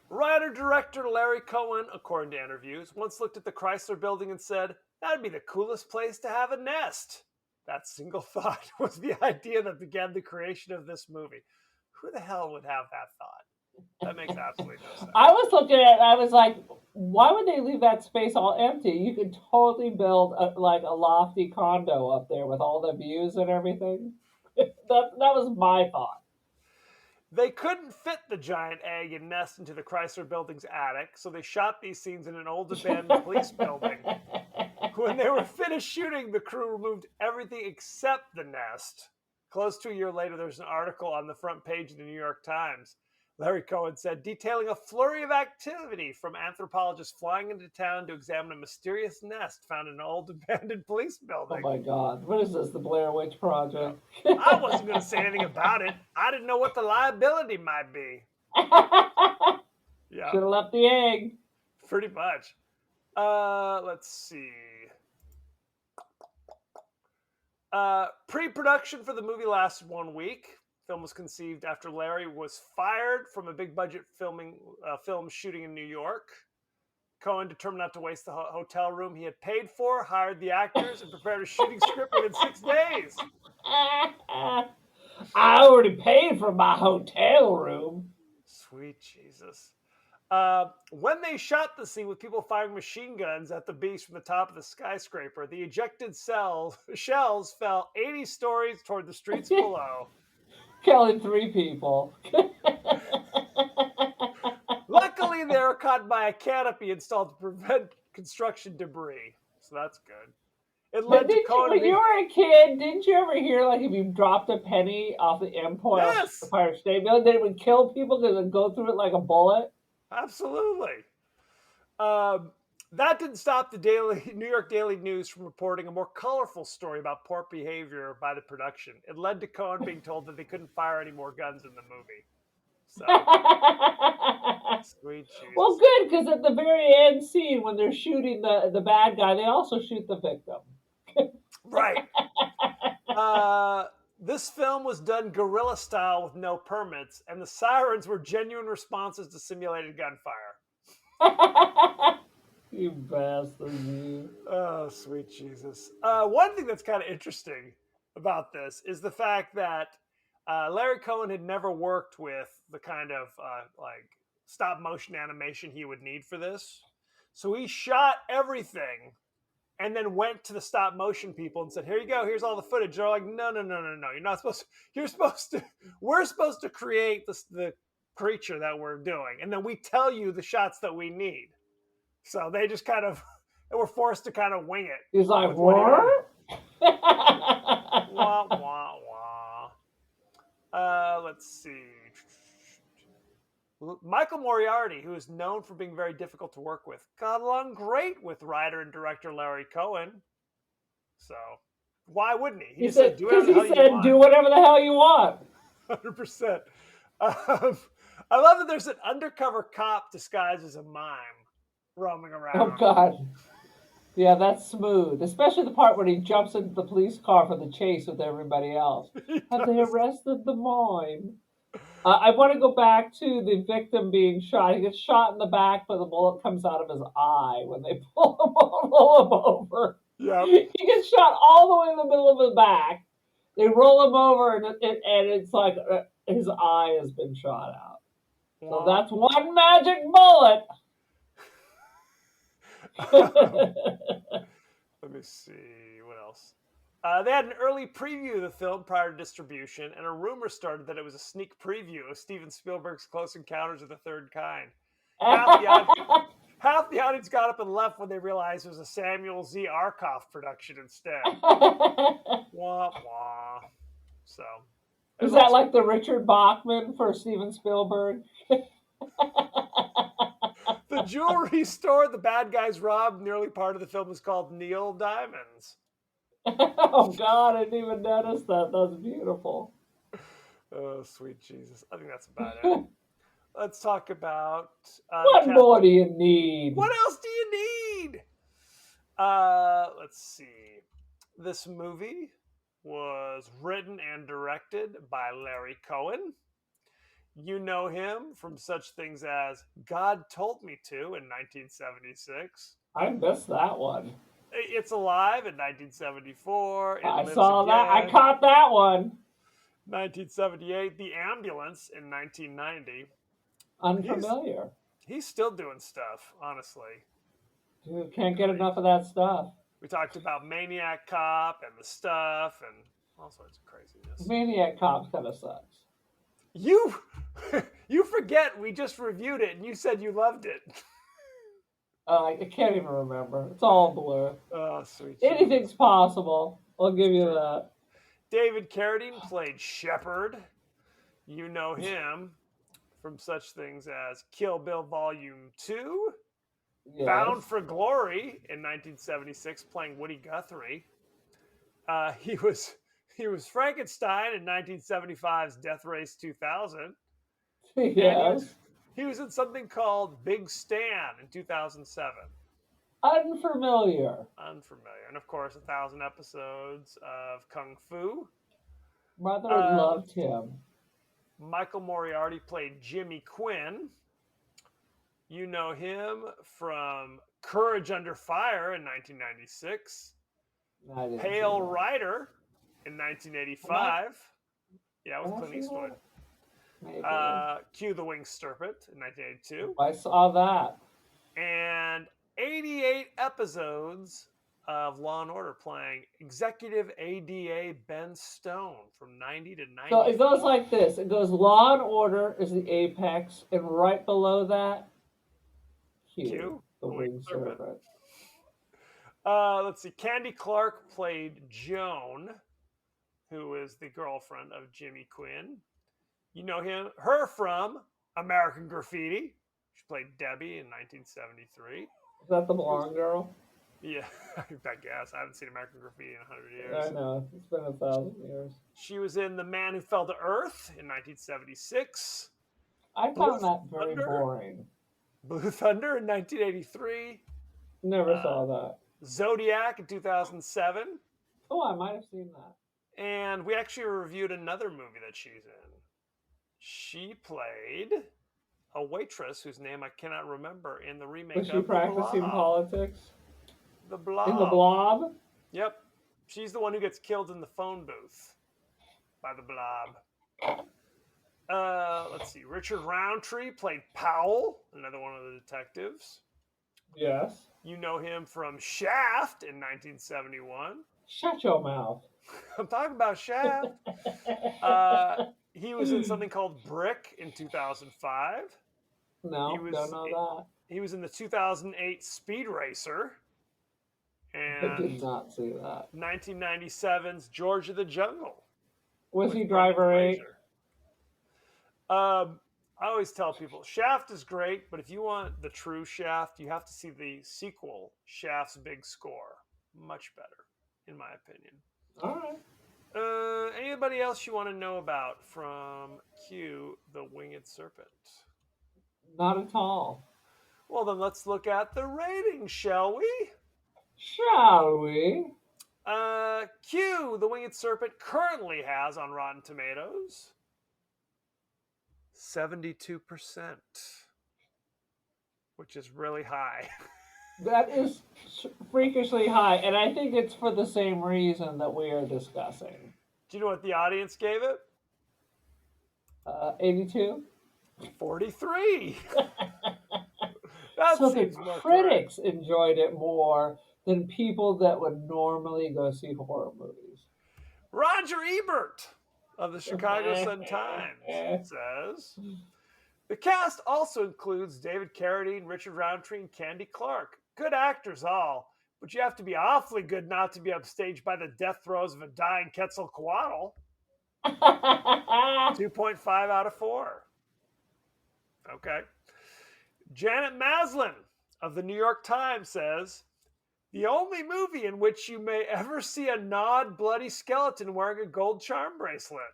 Writer-director Larry Cohen, according to interviews, once looked at the Chrysler Building and said, "That'd be the coolest place to have a nest." That single thought was the idea that began the creation of this movie. Who the hell would have that thought? That makes absolutely no sense. I was looking at it, I was like, why would they leave that space all empty? You could totally build a lofty condo up there with all the views and everything. That was my thought. They couldn't fit the giant egg and nest into the Chrysler Building's attic, so they shot these scenes in an old abandoned police building. When they were finished shooting, the crew removed everything except the nest. Close to a year later, there's an article on the front page of the New York Times. Larry Cohen said, detailing a flurry of activity from anthropologists flying into town to examine a mysterious nest found in an old abandoned police building. Oh my God. What is this, the Blair Witch Project? I wasn't going to say anything about it. I didn't know what the liability might be. Yeah. Should have left the egg. Pretty much. Let's see. Pre-production for the movie lasted 1 week. Film was conceived after Larry was fired from a big budget film shooting in New York. Cohen, determined not to waste the hotel room he had paid for, hired the actors and prepared a shooting script within 6 days. I already paid for my hotel room. Sweet Jesus. When they shot the scene with people firing machine guns at the beast from the top of the skyscraper, the ejected shells fell 80 stories toward the streets below. Killing 3 people. Luckily, they were caught by a canopy installed to prevent construction debris. So that's good. It led to Cohen. When you were a kid, didn't you ever hear like if you dropped a penny off the Empire State Building, then it would kill people because it would go through it like a bullet? Absolutely. That didn't stop the New York Daily News from reporting a more colorful story about poor behavior by the production. It led to Cohen being told that they couldn't fire any more guns in the movie. So, sweet Jesus. Well, good, because at the very end scene, when they're shooting the bad guy, they also shoot the victim. Right. This film was done guerrilla style with no permits, and the sirens were genuine responses to simulated gunfire. You bastard, you. Oh, sweet Jesus. One thing that's kind of interesting about this is the fact that Larry Cohen had never worked with the kind of stop motion animation he would need for this. So he shot everything and then went to the stop motion people and said, "Here you go. Here's all the footage." They're like, No. You're not supposed to. We're supposed to create the creature that we're doing. And then we tell you the shots that we need. So they just were forced to kind of wing it. He's like, what? Wah, wah, wah. Let's see. Michael Moriarty, who is known for being very difficult to work with, got along great with writer and director Larry Cohen. So why wouldn't he? He just said, do whatever the hell you want. Do whatever the hell you want. 100%. I love that there's an undercover cop disguised as a mime roaming around. Oh, God. Yeah, that's smooth. Especially the part when he jumps into the police car for the chase with everybody else. Have they arrested the mime? I want to go back to the victim being shot. He gets shot in the back, but the bullet comes out of his eye when they pull him over. Yep. He gets shot all the way in the middle of the back. They roll him over, and it's like his eye has been shot out. So that's one magic bullet. Let me see. What else? They had an early preview of the film prior to distribution, and a rumor started that it was a sneak preview of Steven Spielberg's Close Encounters of the Third Kind. Half the audience got up and left when they realized it was a Samuel Z. Arkoff production instead. Wah, wah. So, is that like the Richard Bachman for Steven Spielberg? The jewelry store the bad guys robbed in the early part of the film is called Neil Diamonds. Oh God, I didn't even notice that. That's beautiful. Oh, sweet Jesus. I think that's about it. Let's talk about... what more do you need? What else do you need? Let's see. This movie was written and directed by Larry Cohen. You know him from such things as God Told Me To in 1976. I missed that one. It's Alive in 1974. I saw that. I caught that one. 1978. The Ambulance in 1990. Unfamiliar. He's still doing stuff, honestly. Dude, can't get enough of that stuff. We talked about Maniac Cop and The Stuff and all sorts of craziness. Maniac Cop kind of sucks. You forget we just reviewed it and you said you loved it. I can't even remember. It's all blur. Oh, sweet. Anything's possible. I'll give you that. David Carradine played Shepard. You know him from such things as Kill Bill Volume 2, yes. Bound for Glory in 1976, playing Woody Guthrie. He was Frankenstein in 1975's Death Race 2000. Yes. He was in something called Big Stan in 2007. Unfamiliar. And of course, 1,000 episodes of Kung Fu. Mother loved him. Michael Moriarty played Jimmy Quinn. You know him from Courage Under Fire in 1996. Pale Rider in 1985. Yeah, with Clint Eastwood. Cue the Winged Serpent in 1982. I saw that. And 88 episodes of Law and Order, playing Executive ADA Ben Stone from 90 to 90. So it goes like this. It goes Law and Order is the apex, and right below that, Q the Winged Serpent. Let's see. Candy Clark played Joan, who is the girlfriend of Jimmy Quinn. You know her from American Graffiti. She played Debbie in 1973. Is that the blonde girl? Yeah, I guess. I haven't seen American Graffiti in 100 years. I know. It's been 1,000 years. She was in The Man Who Fell to Earth in 1976. I found that very boring. Blue Thunder in 1983. Never saw that. Zodiac in 2007. Oh, I might have seen that. And we actually reviewed another movie that she's in. She played a waitress whose name I cannot remember in the remake of The Blob. Was she practicing politics? The Blob. In The Blob? Yep. She's the one who gets killed in the phone booth by the Blob. Let's see. Richard Roundtree played Powell, another one of the detectives. Yes. You know him from Shaft in 1971. Shut your mouth. I'm talking about Shaft. He was in something called Brick in 2005. No, don't know that. He was in the 2008 Speed Racer. And I did not see that. 1997's George of the Jungle. Was he Driver 8? I always tell people, Shaft is great, but if you want the true Shaft, you have to see the sequel, Shaft's Big Score. Much better, in my opinion. All right. Anybody else you want to know about from Q, the Winged Serpent? Not at all. Well, then let's look at the ratings, shall we? Shall we? Q, the Winged Serpent currently has on Rotten Tomatoes 72%, which is really high. That is freakishly high, and I think it's for the same reason that we are discussing. Do you know what the audience gave it? 82? 43. So the critics enjoyed it more than people that would normally go see horror movies. Roger Ebert of the Chicago Sun-Times says, the cast also includes David Carradine, Richard Roundtree, and Candy Clark. Good actors all, but you have to be awfully good not to be upstaged by the death throes of a dying Quetzalcoatl. 2.5 out of 4. Okay. Janet Maslin of the New York Times says, the only movie in which you may ever see a gnawed, bloody skeleton wearing a gold charm bracelet.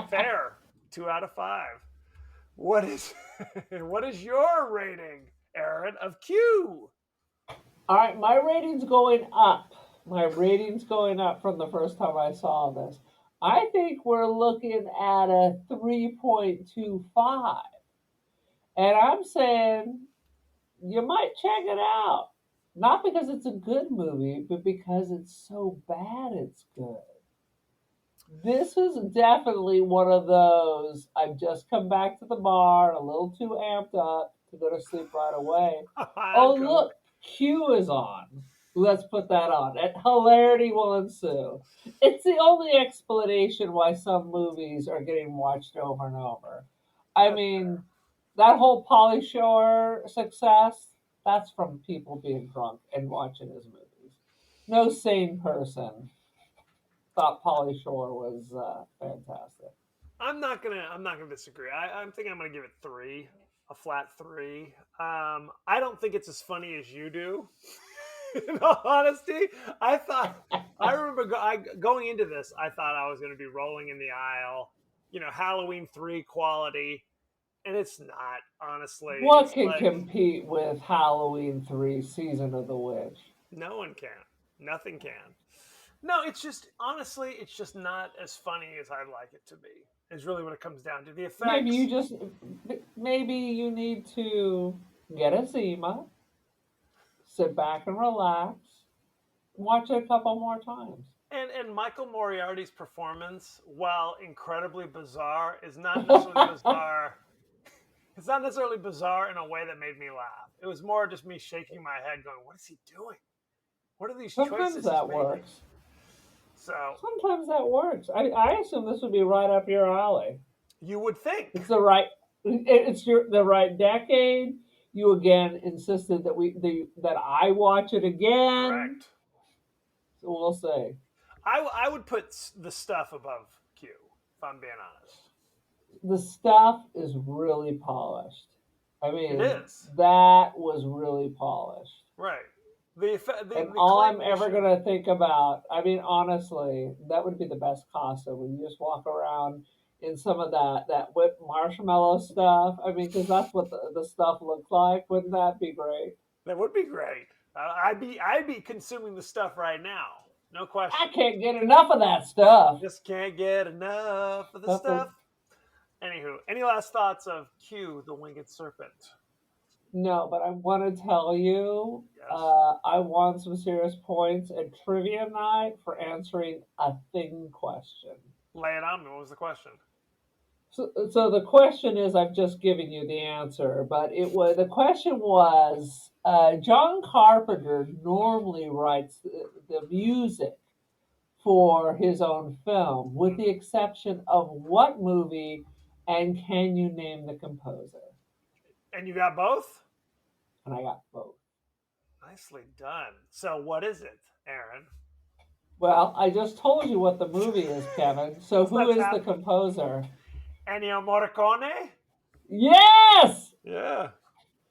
Fair. 2 out of 5. What is your rating, Aaron, of Q? All right, my rating's going up. My rating's going up from the first time I saw this. I think we're looking at a 3.25. And I'm saying you might check it out. Not because it's a good movie, but because it's so bad it's good. This is definitely one of those, I've just come back to the bar, a little too amped up to go to sleep right away. Oh, look, Q is on. Let's put that on. And hilarity will ensue. It's the only explanation why some movies are getting watched over and over. I mean, that whole Pauly Shore success, that's from people being drunk and watching his movies. No sane person thought Pauly Shore was fantastic. I'm not gonna disagree. I think I'm gonna give it 3, a flat 3. I don't think it's as funny as you do. In all honesty, I remember going into this. I thought I was going to be rolling in the aisle, Halloween 3 quality, and it's not. Honestly, what can compete with Halloween 3 Season of the Witch? No one can. Nothing can. No, it's just honestly, it's just not as funny as I'd like it to be. Is really what it comes down to. The effects. Maybe you need to get a Zima, sit back and relax, watch it a couple more times. And Michael Moriarty's performance, while incredibly bizarre, is not necessarily bizarre. It's not necessarily bizarre in a way that made me laugh. It was more just me shaking my head, going, "What is he doing? What are these choices?" Sometimes that works. So sometimes that works. I assume this would be right up your alley. You would think it's the right decade. You again insisted that I watch it again. Correct. So we'll see. I would put The Stuff above Q, if I'm being honest. The Stuff is really polished. I mean, it is. That was really polished. Right. And all I'm ever going to think about, I mean, honestly, that would be the best costume when you just walk around in some of that whipped marshmallow stuff. I mean, because that's what the stuff looks like. Wouldn't that be great? That would be great. I'd be consuming the stuff right now. No question. I can't get enough of that stuff. Just can't get enough of the stuff. Anywho, any last thoughts of Q, the Winged Serpent? No, but I want to tell you, yes. I won some serious points at trivia night for answering a thing question. Lay it on me. What was the question? So the question is, I've just given you the answer, but the question was, John Carpenter normally writes the music for his own film, with the exception of what movie, and can you name the composer? And you got both? And I got both. Nicely done. So what is it, Aaron? Well, I just told you what the movie is, Kevin. So who is the composer? Ennio Morricone? Yes! Yeah.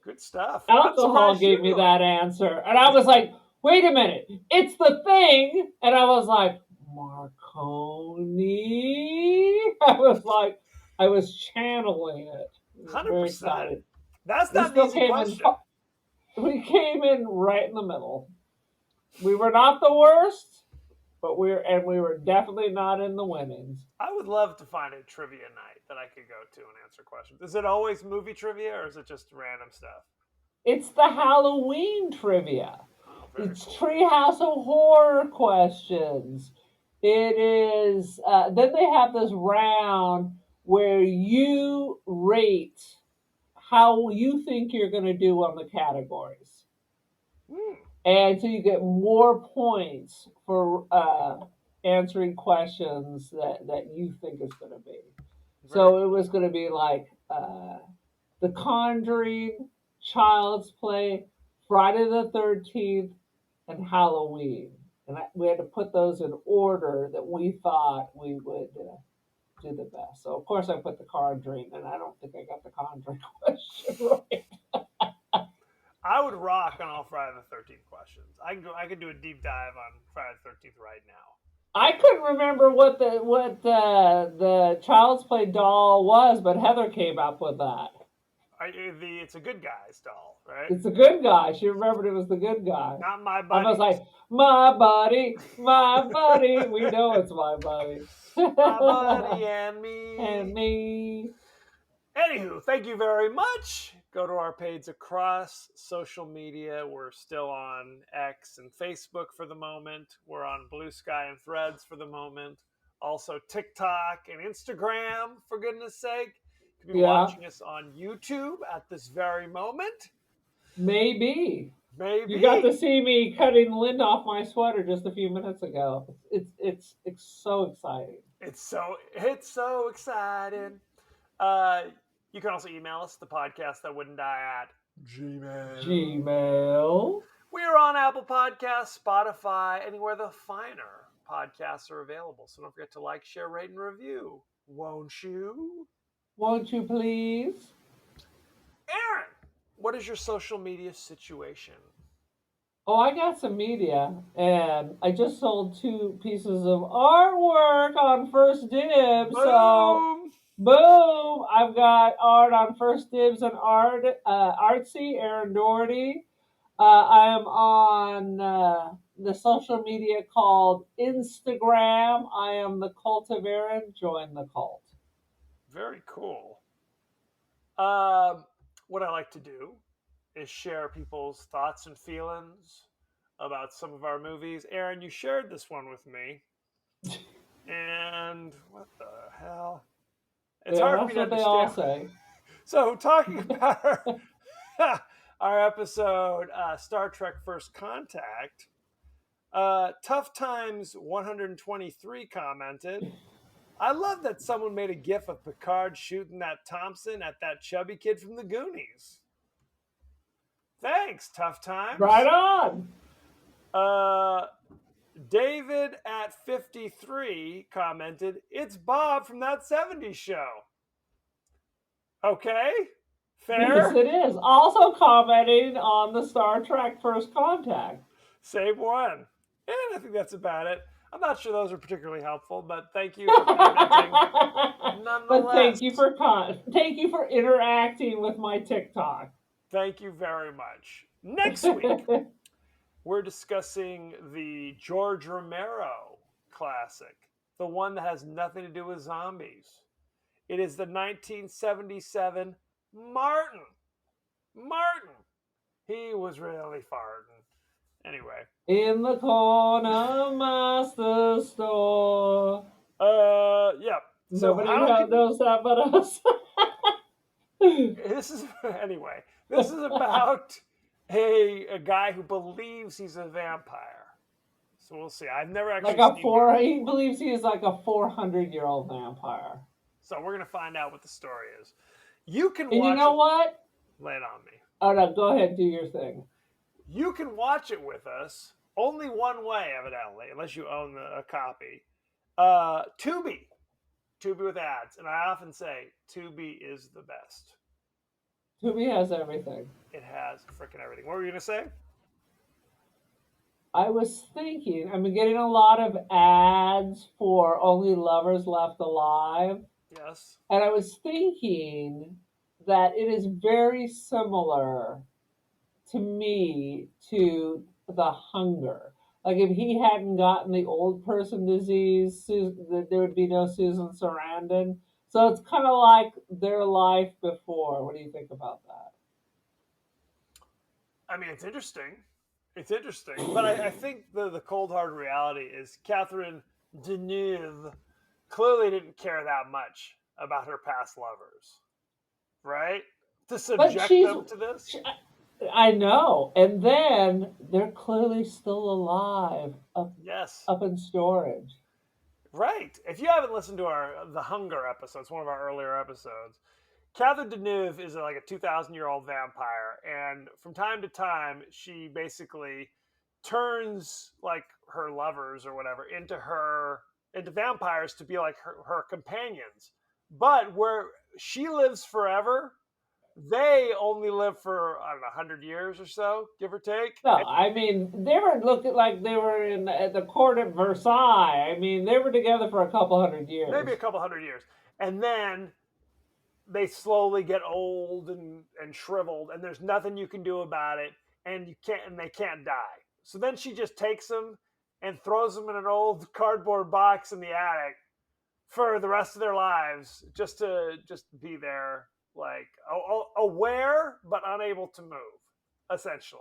Good stuff. Alcohol gave me that answer. And I was like, wait a minute. It's The Thing. And I was like, Marconi? I was channeling it. 100%. That's not an easy question. We came in right in the middle. We were not the worst, but we were definitely not in the winnings. I would love to find a trivia night that I could go to and answer questions. Is it always movie trivia or is it just random stuff? It's the Halloween trivia. Oh, very It's cool. Treehouse of Horror questions. It is. Then they have this round where you rate how you think you're going to do on the categories. And so you get more points for answering questions that you think is going to be. So it was going to be like The Conjuring, Child's Play, Friday the 13th, and Halloween. And we had to put those in order that we thought we would do the best. So, of course, I put The Conjuring, and I don't think I got The Conjuring question right. I would rock on all Friday the 13th questions. I could do a deep dive on Friday the 13th right now. I couldn't remember what the Child's Play doll was, but Heather came up with that. It's a good guy's doll, right? It's a good guy. She remembered it was the good guy. Not my buddy. I was like, my buddy, my buddy. We know it's my buddy. My buddy and me. And me. Anywho, thank you very much. Go to our pages across social media. We're still on X and Facebook for the moment. We're on Blue Sky and Threads for the moment. Also TikTok and Instagram, for goodness sake. You could be watching us on YouTube at this very moment. Maybe. Maybe. You got to see me cutting the lint off my sweater just a few minutes ago. It's so exciting. It's so exciting. You can also email us, the podcast that wouldn't die at Gmail. We are on Apple Podcasts, Spotify, anywhere the finer podcasts are available. So don't forget to like, share, rate, and review. Won't you? Won't you please? Aaron, what is your social media situation? Oh, I got some media, and I just sold 2 pieces of artwork on First Dibs. Boom! So, boom! I've got art on First Dibs and Artsy, Aaron Doherty. I am on the social media called Instagram. I am the Cult of Aaron. Join the cult. Very cool. What I like to do is share people's thoughts and feelings about some of our movies. Aaron, you shared this one with me. And what the hell? It's hard for me to understand. That's what they all say. So, talking about our episode, Star Trek First Contact, Tough Times 123 commented, I love that someone made a gif of Picard shooting that Thompson at that chubby kid from the Goonies. Thanks, Tough Times. Right on. David at 53 commented, it's Bob from that 70s show. Okay, fair. Yes, it is. Also commenting on the Star Trek First Contact. Same one. And I think that's about it. I'm not sure those are particularly helpful, but thank you for commenting. Nonetheless. But thank you for interacting with my TikTok. Thank you very much. Next week, we're discussing the George Romero classic, the one that has nothing to do with zombies. It is the 1977 Martin. He was really farting. Anyway. In the corner master store. Yeah. So nobody knows that but us. This is about a guy who believes he's a vampire. So we'll see. I've never actually seen he believes he is like a 400-year-old vampire. So we're gonna find out what the story is. You can watch. And you know what? Lay it on me. Oh no, go ahead, do your thing. You can watch it with us only one way, evidently, unless you own a copy. Tubi with ads, and I often say Tubi is the best. Tubi has everything. It has freaking everything. What were you gonna say? I was thinking, I've been getting a lot of ads for Only Lovers Left Alive. Yes. And I was thinking that it is very similar to me to The Hunger. Like if he hadn't gotten the old person disease, there would be no Susan Sarandon. So it's kind of like their life before. What do you think about that? I mean, it's interesting. It's interesting, but I think the cold hard reality is Catherine Deneuve clearly didn't care that much about her past lovers, right? To But subject them to this. I know. And then they're clearly still alive Yes. up in storage. Right. If you haven't listened to our The Hunger episodes, one of our earlier episodes, Catherine Deneuve is like a 2,000-year-old vampire, and from time to time, she basically turns like her lovers or whatever into vampires to be like her companions. But where she lives forever, they only live for I don't know 100 years or so, give or take. No, I mean they were looking like they were at the court at Versailles. I mean they were together for a couple hundred years. Maybe a couple hundred years, and then they slowly get old and shriveled, and there's nothing you can do about it, and they can't die. So then she just takes them and throws them in an old cardboard box in the attic for the rest of their lives, just to be there, like aware but unable to move, essentially.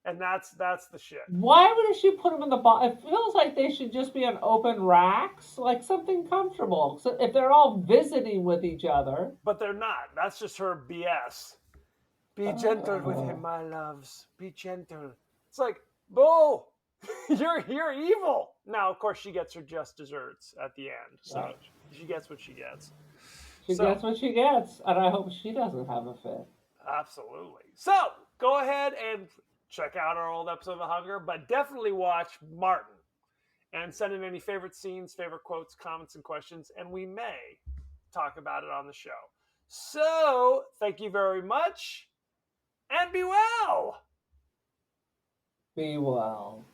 And that's the shit. Why would she put them in the box? It feels like they should just be on open racks, like something comfortable. So if they're all visiting with each other, but they're not. That's just her BS. Be gentle with him, my loves. Be gentle. It's like, Bull, you're evil. Now, of course, she gets her just desserts at the end, so right. She gets what she gets. She gets what she gets, and I hope she doesn't have a fit. Absolutely. So go ahead and check out our old episode of The Hunger, but definitely watch Martin and send in any favorite scenes, favorite quotes, comments, and questions, and we may talk about it on the show. So thank you very much, and be well. Be well.